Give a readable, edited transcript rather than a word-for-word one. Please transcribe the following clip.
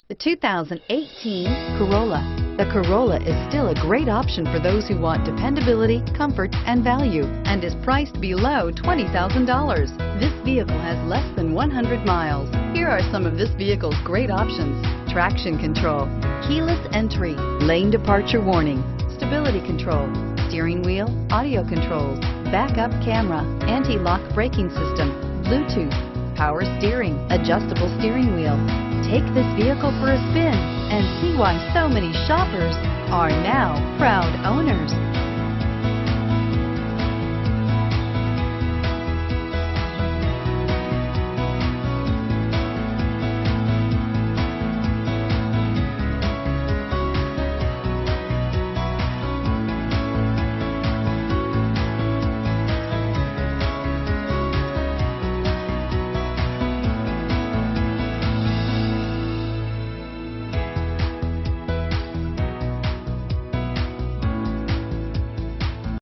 The 2018 Corolla. The Corolla is still a great option for those who want dependability, comfort, and value, and is priced below $20,000. This vehicle has less than 100 miles. Here are some of this vehicle's great options: traction control, keyless entry, lane departure warning, stability control, steering wheel audio controls, backup camera, anti-lock braking system, Bluetooth, power steering, adjustable steering wheel. Take this vehicle for a spin and see why so many shoppers are now proud owners.